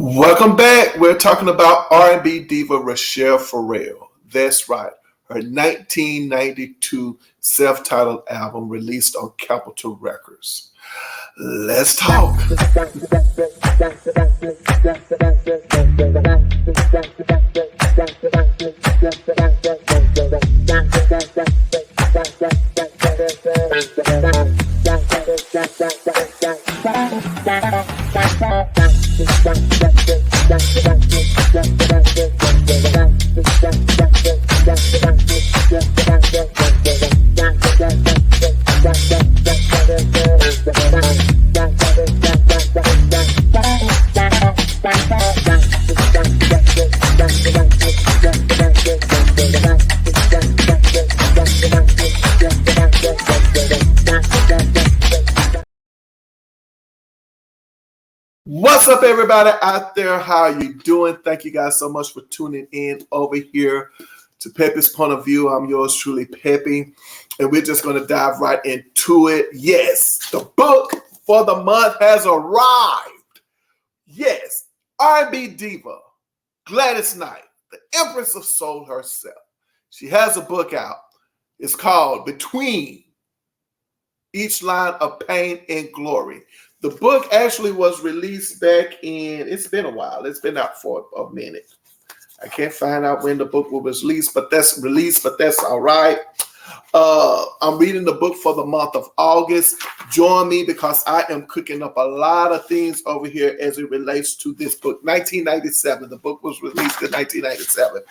Welcome back. We're talking about R&B diva rachelleferrell. That's right. Her 1992 self-titled album released on Capitol Records. Let's talk. What's up, everybody out there? How are you doing? Thank you guys so much for tuning in over here to Pepe's Point of View. I'm yours truly, Pepe, and we're just going to dive right into it. Yes, the book for the month has arrived. Yes, R&B diva Gladys Knight, the Empress of Soul herself. She has a book out. It's called Between Each Line of Pain and Glory. The book actually was released back in, it's been a while. It's been out for a minute. I can't find out when the book was released, but that's all right. I'm reading the book for the month of August. Join me because I am cooking up a lot of things over here as it relates to this book. 1997, the book was released in 1997.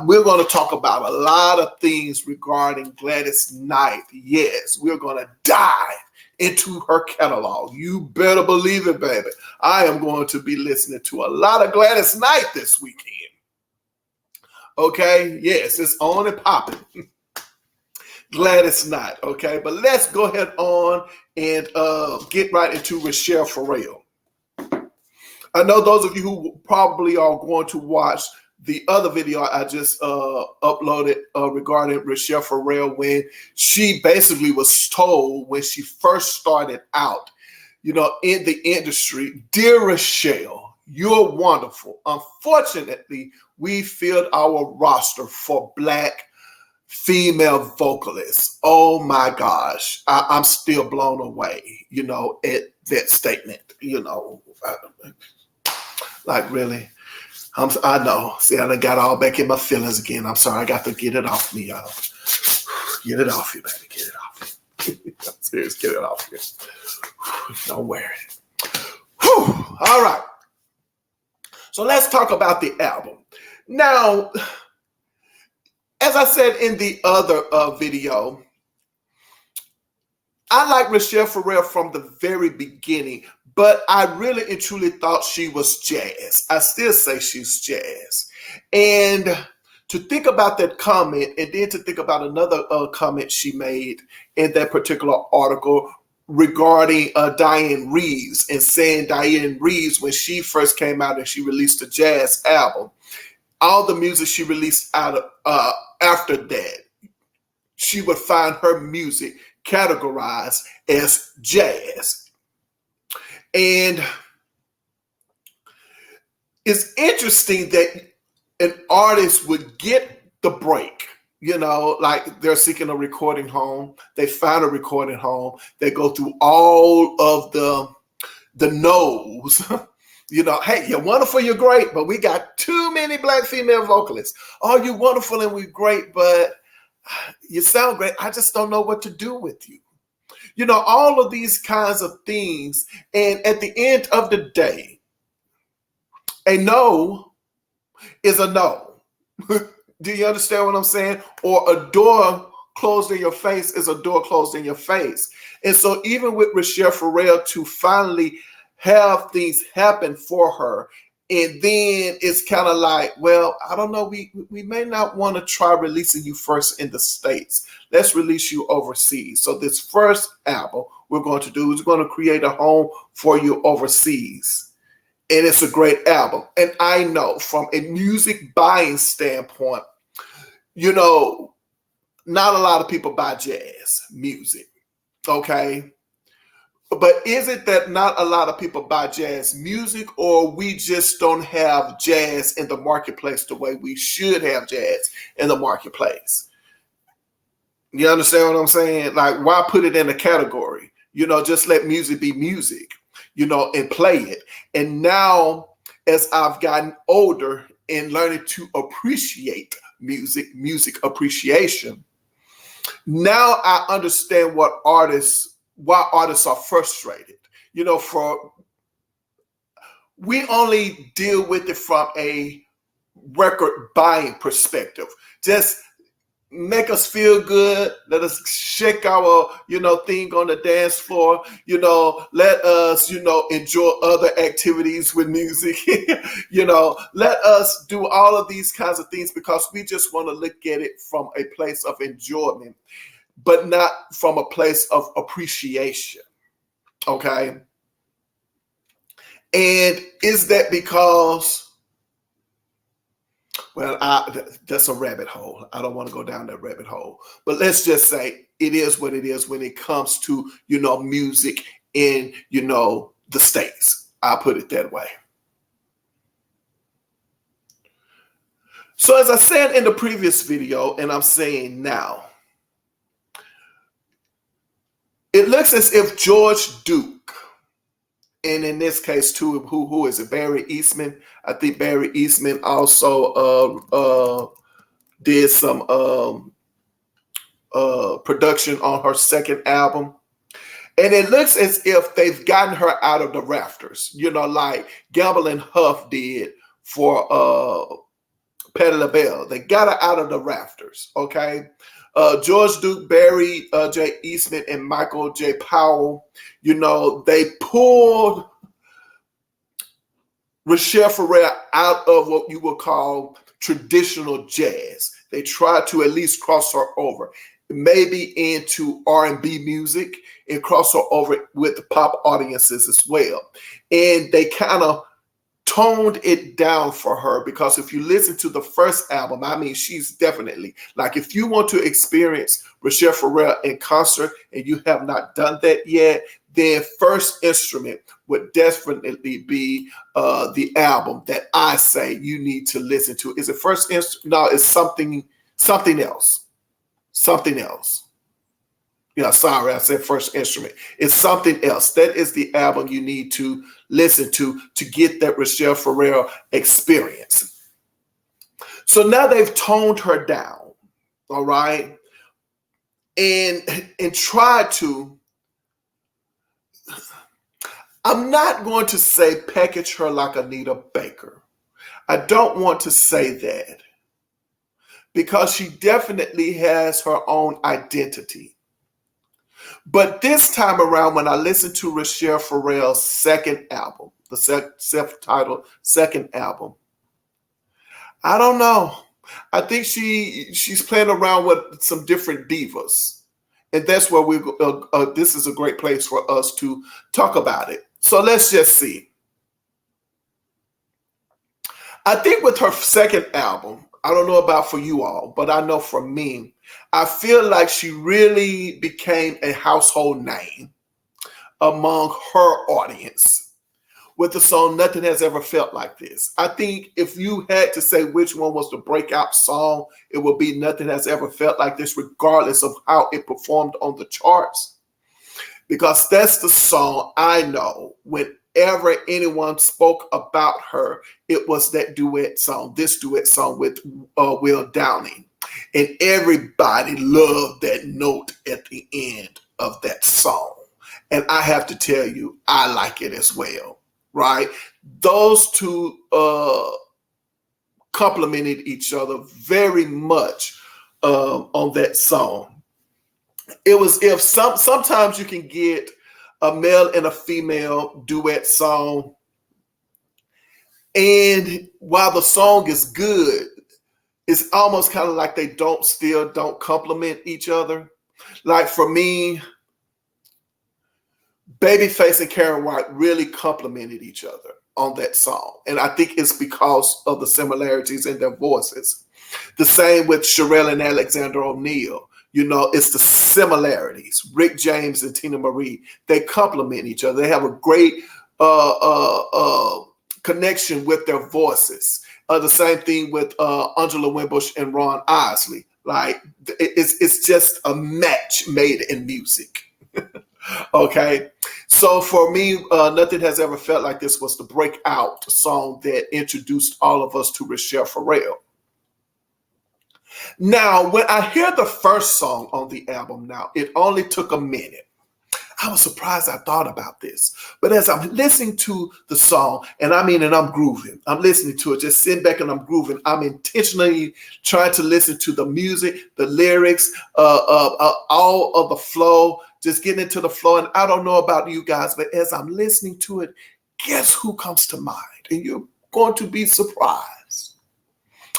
We're going to talk about a lot of things regarding Gladys Knight. Yes, we're going to dive into her catalog. You better believe it, baby. I am going to be listening to a lot of Gladys Knight this weekend. Okay, yes, it's on and popping. Gladys Knight, okay? But let's go ahead on and get right into rachelleferrell. I know those of you who probably are going to watch the other video I just uploaded regarding rachelleferrell, when she basically was told when she first started out, in the industry, dear Rachelle, you're wonderful. Unfortunately, we filled our roster for Black female vocalists. Oh my gosh, I'm still blown away, at that statement, like really. I know. See, I done got all back in my feelings again. I'm sorry. I got to get it off me, y'all. Get it off you, baby. Get it off you. I'm serious. Get it off you. Don't wear it. Whew. All right. So let's talk about the album. Now, as I said in the other video, I like rachelleferrell from the very beginning, but I really and truly thought she was jazz. I still say she's jazz. And to think about that comment, and then to think about another comment she made in that particular article regarding Dionne Reeves, and saying Dionne Reeves, when she first came out and she released a jazz album, all the music she released out of, after that, she would find her music categorized as jazz. And it's interesting that an artist would get the break, like they're seeking a recording home. They find a recording home. They go through all of the no's. Hey, you're wonderful, you're great, but we got too many Black female vocalists. Oh, you're wonderful and we're great, but you sound great. I just don't know what to do with you. All of these kinds of things. And at the end of the day, a no is a no. Do you understand what I'm saying? Or a door closed in your face is a door closed in your face. And so even with rachelleferrell, to finally have things happen for her, and then it's kind of like, well, I don't know, we may not want to try releasing you first in the States. Let's release you overseas. So this first album we're going to do is going to create a home for you overseas. And it's a great album. And I know from a music buying standpoint, not a lot of people buy jazz music, okay? But is it that not a lot of people buy jazz music, or we just don't have jazz in the marketplace the way we should have jazz in the marketplace? You understand what I'm saying? Like, why put it in a category? Just let music be music, and play it. And now, as I've gotten older and learning to appreciate music appreciation, now I understand why artists are frustrated. We only deal with it from a record buying perspective. Just make us feel good. Let us shake our, thing on the dance floor. Let us, enjoy other activities with music. Let us do all of these kinds of things because we just want to look at it from a place of enjoyment, but not from a place of appreciation. Okay. And is that because, well, that's a rabbit hole. I don't want to go down that rabbit hole. But let's just say it is what it is when it comes to, music in, the States. I'll put it that way. So as I said in the previous video, and I'm saying now, it looks as if George Duke, and in this case, too, who is it? Barry Eastman. I think Barry Eastman also did some production on her second album. And it looks as if they've gotten her out of the rafters, like Gamble and Huff did for Patti LaBelle. They got her out of the rafters, okay? George Duke, Barry J. Eastman, and Michael J. Powell, they pulled Rachelleferrell out of what you would call traditional jazz. They tried to at least cross her over, maybe into R&B music, and cross her over with the pop audiences as well. And they kind of toned it down for her, because if you listen to the first album, I mean, she's definitely, like, if you want to experience Rachelleferrell in concert and you have not done that yet, then First Instrument would definitely be the album that I say you need to listen to. Is it First Instrument? No, it's something else. Something else. Yeah, sorry, I said First Instrument. It's something else. That is the album you need to listen to get that Rachelleferrell experience. So now they've toned her down, all right, and tried to, I'm not going to say package her like Anita Baker. I don't want to say that, because she definitely has her own identity. But this time around, when I listened to Rachelleferrell's second album, the self-titled second album, I don't know. I think she's playing around with some different divas. And that's where this is a great place for us to talk about it. So let's just see. I think with her second album, I don't know about for you all, but I know for me, I feel like she really became a household name among her audience with the song Nothing Has Ever Felt Like This. I think if you had to say which one was the breakout song, it would be Nothing Has Ever Felt Like This, regardless of how it performed on the charts. Because that's the song I know whenever anyone spoke about her, it was that duet song, this duet song with Will Downing. And everybody loved that note at the end of that song. And I have to tell you, I like it as well, right? Those two complemented each other very much on that song. It was if sometimes you can get a male and a female duet song, and while the song is good, it's almost kind of like they don't complement each other. Like for me, Babyface and Karen White really complemented each other on that song. And I think it's because of the similarities in their voices. The same with Sherelle and Alexander O'Neal. It's the similarities. Rick James and Tina Marie, they complement each other. They have a great connection with their voices. The same thing with A'ngela Winbush and Ron Isley. Like it's just a match made in music. Okay, so for me, Nothing Has Ever Felt Like This was the breakout song that introduced all of us to Rachelleferrell. Now, when I hear the first song on the album, now it only took a minute. I was surprised I thought about this. But as I'm listening to the song, and I'm grooving. I'm listening to it, just sitting back and I'm grooving. I'm intentionally trying to listen to the music, the lyrics, all of the flow, just getting into the flow. And I don't know about you guys, but as I'm listening to it, guess who comes to mind? And you're going to be surprised.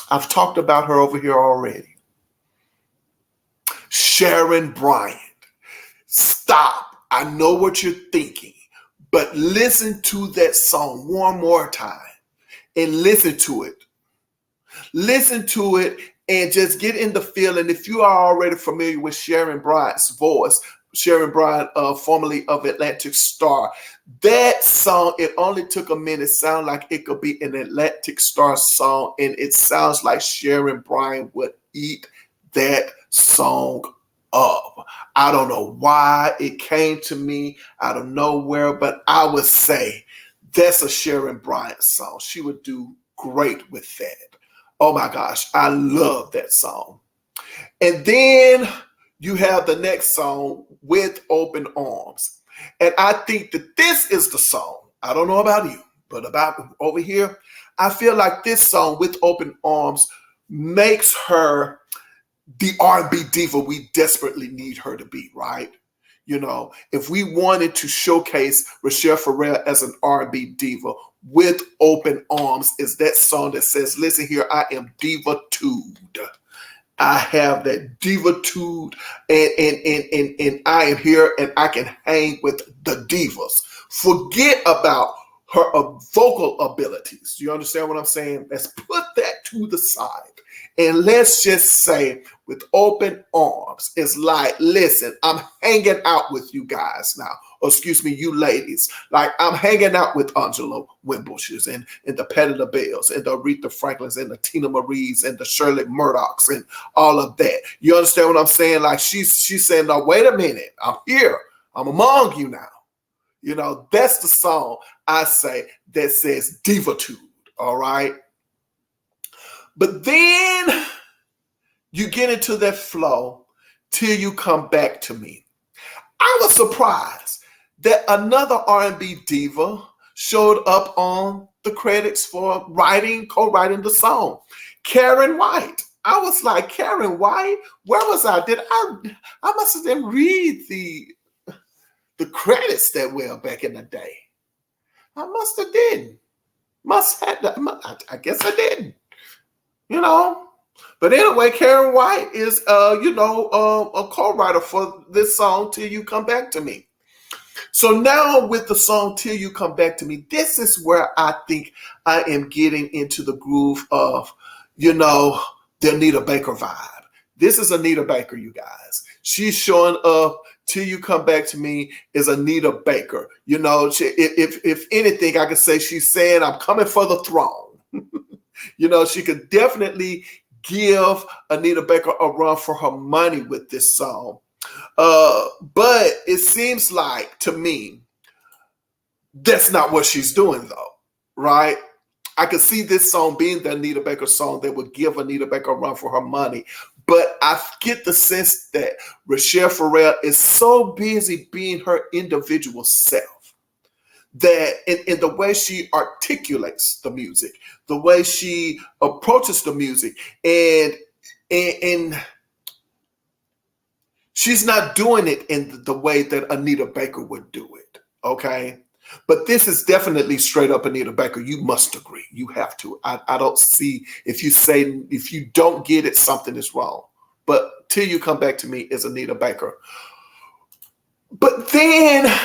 I've talked about her over here already. Sharon Bryant. Stop. I know what you're thinking, but listen to that song one more time and listen to it. Listen to it and just get in the feeling. If you are already familiar with Sharon Bryant's voice, Sharon Bryant, formerly of Atlantic Star, that song, it only took a minute, sound like it could be an Atlantic Star song, and it sounds like Sharon Bryant would eat that song up. I don't know why it came to me out of nowhere, but I would say that's a Sharon Bryant song. She would do great with that. Oh my gosh, I love that song. And then you have the next song, With Open Arms. And I think that this is the song. I don't know about you, but about over here, I feel like this song, With Open Arms, makes her the R&B diva we desperately need her to be, right? If we wanted to showcase Rachelleferrell as an R&B diva, With Open Arms is that song that says, listen here, I am diva-tude. I have that diva-tude, and I am here and I can hang with the divas. Forget about her vocal abilities. You understand what I'm saying? Let's put that to the side. And let's just say, With Open Arms, it's like, listen, I'm hanging out with you guys now. Or excuse me, you ladies. Like, I'm hanging out with A'ngela Winbushes and the Patti LaBelle's and the Aretha Franklins and the Tina Marie's and the Shirley Murdochs and all of that. You understand what I'm saying? Like, she's saying, no, wait a minute. I'm here. I'm among you now. That's the song I say that says diva-tude, all right? But then you get into that flow till you come back to me. I was surprised that another R&B diva showed up on the credits for co-writing the song, Karen White. I was like, Karen White? Where was I? I must have didn't read the credits that well back in the day. I must have didn't. I guess I didn't. But anyway, Karen White is, a co-writer for this song, Till You Come Back to Me. So now with the song, Till You Come Back to Me, this is where I think I am getting into the groove of, the Anita Baker vibe. This is Anita Baker, you guys. She's showing up. Till You Come Back to Me is Anita Baker. If anything, I could say she's saying, I'm coming for the throne. She could definitely give Anita Baker a run for her money with this song. But it seems like, to me, that's not what she's doing, though, right? I could see this song being the Anita Baker song that would give Anita Baker a run for her money. But I get the sense that Rachelleferrell is so busy being her individual self that in the way she articulates the music, the way she approaches the music, and she's not doing it in the way that Anita Baker would do it, okay? But this is definitely straight up Anita Baker. You must agree. You have to. I don't see, if you don't get it, something is wrong. But Till You Come Back to Me is Anita Baker. But then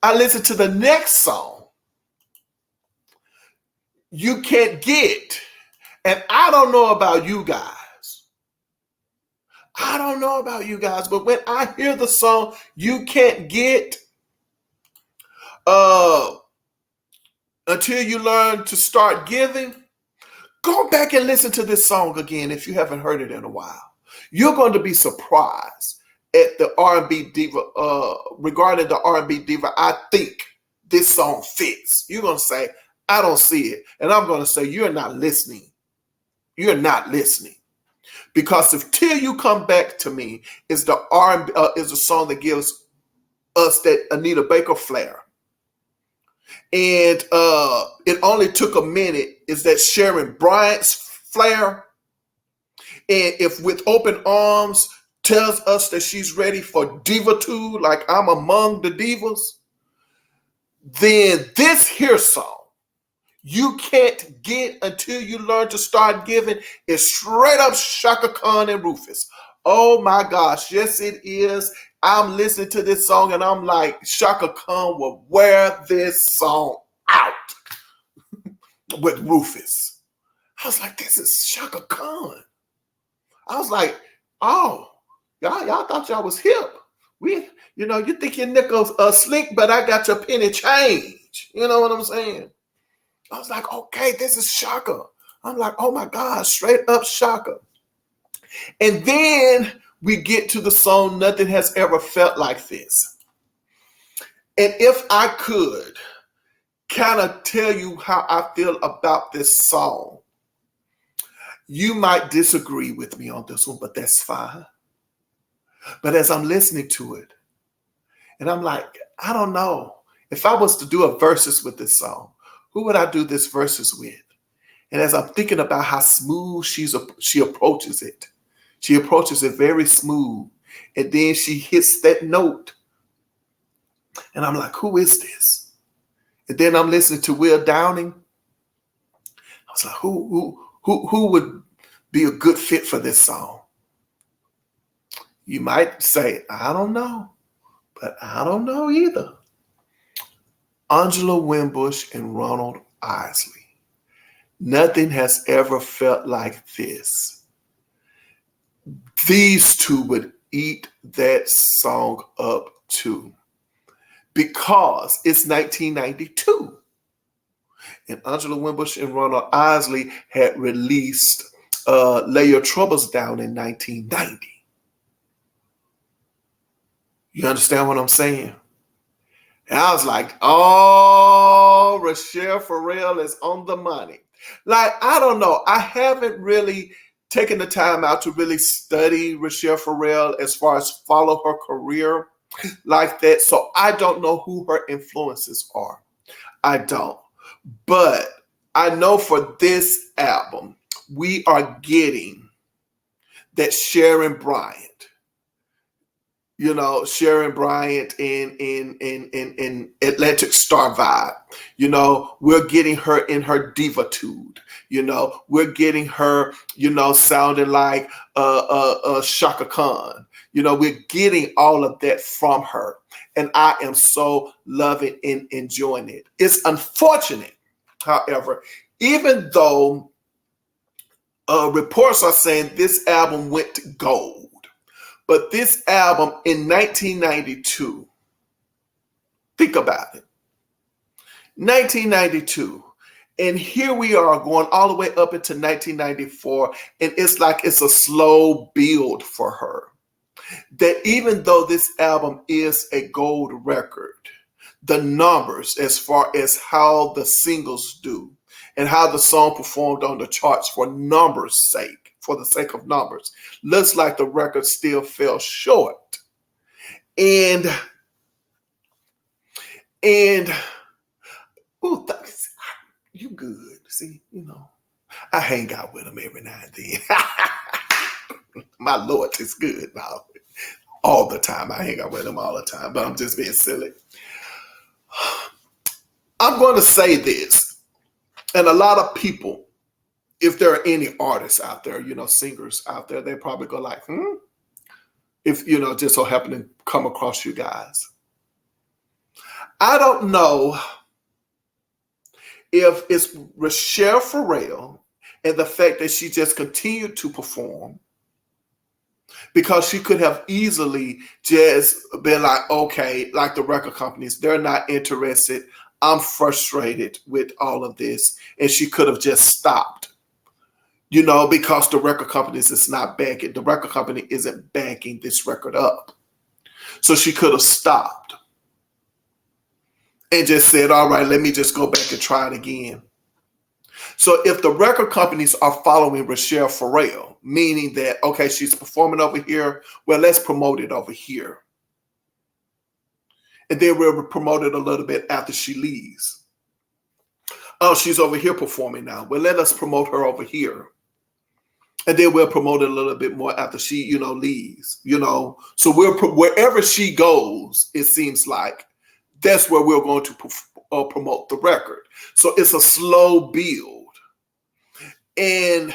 I listen to the next song, You Can't Get. And I don't know about you guys. I don't know about you guys, but when I hear the song, You Can't Get, Until You Learn to Start Giving, go back and listen to this song again if you haven't heard it in a while. You're going to be surprised at the R&B diva, regarding the R&B diva. I think this song fits. You're going to say, I don't see it. And I'm going to say, you're not listening. You're not listening. Because if Till You Come Back to Me is the R&B, is a song that gives us that Anita Baker flair. And It Only Took a Minute is that Sharon Bryant's flair. And if With Open Arms tells us that she's ready for Diva 2, like I'm among the divas, then this here song, You Can't Get Until You Learn to Start Giving, is straight up Chaka Khan and Rufus. Oh my gosh, yes it is. I'm listening to this song and I'm like, Chaka Khan will wear this song out with Rufus. I was like, this is Chaka Khan. I was like, oh, y'all thought y'all was hip. You think your nickel's slick, but I got your penny change. You know what I'm saying? I was like, okay, this is Chaka. I'm like, oh my God, straight up Chaka. And then we get to the song, Nothing Has Ever Felt Like This. And if I could kind of tell you how I feel about this song, you might disagree with me on this one, but that's fine. But as I'm listening to it, and I'm like, I don't know. If I was to do a versus with this song, who would I do this versus with? And as I'm thinking about how smooth she approaches it, she approaches it very smooth. And then she hits that note. And I'm like, who is this? And then I'm listening to Will Downing. I was like, who would be a good fit for this song? You might say, I don't know. But I don't know either. A'ngela Winbush and Ronald Isley. Nothing has ever felt like this. These two would eat that song up too. Because it's 1992. And A'ngela Winbush and Ronald Isley had released Lay Your Troubles Down in 1990. You understand what I'm saying? And I was like, oh, rachelleferrell is on the money. Like, I don't know. I haven't really taken the time out to really study rachelleferrell as far as follow her career like that. So I don't know who her influences are. I don't. But I know for this album, we are getting that Sharon Bryant. You know, Sharon Bryant in Atlantic Star vibe. You know, we're getting her in her divitude. You know, we're getting her, sounding like Chaka Khan. You know, we're getting all of that from her. And I am so loving and enjoying it. It's unfortunate, however, even though reports are saying this album went to gold. But this album in 1992, think about it, 1992, and here we are going all the way up into 1994, and it's like it's a slow build for her. That even though this album is a gold record, the numbers as far as how the singles do and how the song performed on the charts for numbers' sake, for the sake of numbers, looks like the record still fell short. And ooh, you good. See, I hang out with them every now and then. My Lord is good now. All the time. I hang out with them all the time, but I'm just being silly. I'm going to say this, and a lot of people, if there are any artists out there, singers out there, they probably go like, if, just so happen to come across you guys. I don't know if it's rachelleferrell and the fact that she just continued to perform, because she could have easily just been like, okay, like the record companies, they're not interested. I'm frustrated with all of this. And she could have just stopped, you know, because the record companies is not backing. The record company isn't backing this record up. So she could have stopped and just said, all right, let me just go back and try it again. So if the record companies are following Rachelleferrell, meaning that, okay, she's performing over here, well, let's promote it over here. And then we'll promote it a little bit after she leaves. Oh, she's over here performing now. Well, let us promote her over here. And then we'll promote it a little bit more after she, you know, leaves, you know. So wherever she goes, it seems like that's where we're going to promote the record. So it's a slow build. And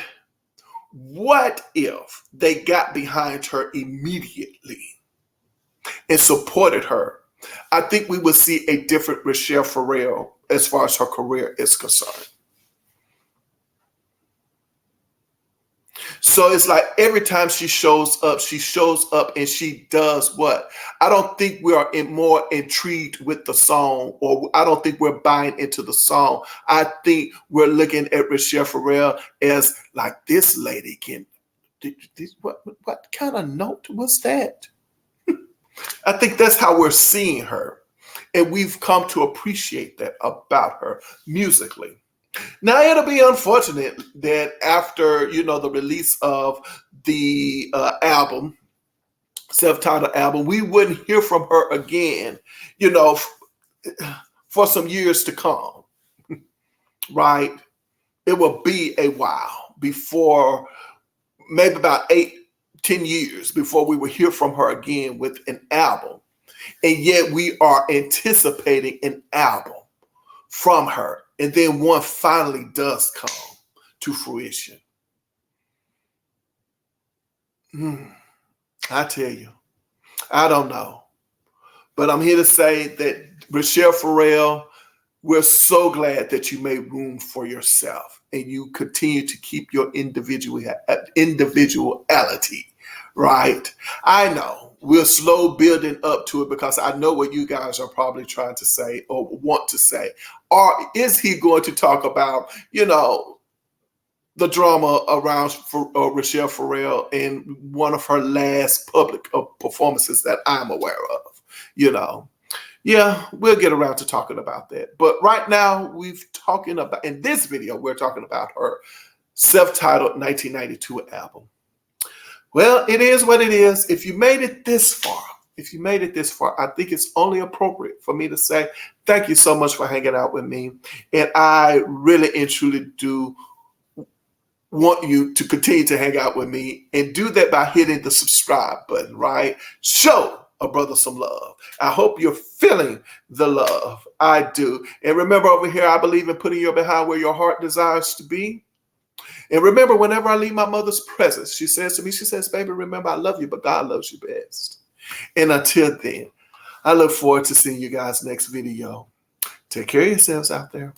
what if they got behind her immediately and supported her? I think we would see a different Rachelleferrell as far as her career is concerned. So it's like every time she shows up and she does what? I don't think we are more intrigued with the song, or I don't think we're buying into the song. I think we're looking at Rachelleferrell as like, this lady can, what kind of note was that? I think that's how we're seeing her. And we've come to appreciate that about her musically. Now, it'll be unfortunate that after, you know, the release of the album, self-titled album, we wouldn't hear from her again, you know, for some years to come, right? It will be a while before, maybe about 8-10 years before we will hear from her again with an album. And yet we are anticipating an album from her. And then one finally does come to fruition. I tell you, I don't know. But I'm here to say that Rachelleferrell, we're so glad that you made room for yourself and you continue to keep your individuality, right? I know. We're slow building up to it because I know what you guys are probably trying to say or want to say. Or is he going to talk about, you know, the drama around Rachelleferrell in one of her last public performances that I'm aware of, you know? Yeah, we'll get around to talking about that. But right now, in this video, we're talking about her self-titled 1992 album. Well, it is what it is. If you made it this far, I think it's only appropriate for me to say thank you so much for hanging out with me. And I really and truly do want you to continue to hang out with me, and do that by hitting the subscribe button, right? Show a brother some love. I hope you're feeling the love. I do. And remember, over here, I believe in putting your behind where your heart desires to be. And remember, whenever I leave my mother's presence, she says to me, she says, baby, remember, I love you, but God loves you best. And until then, I look forward to seeing you guys next video. Take care of yourselves out there.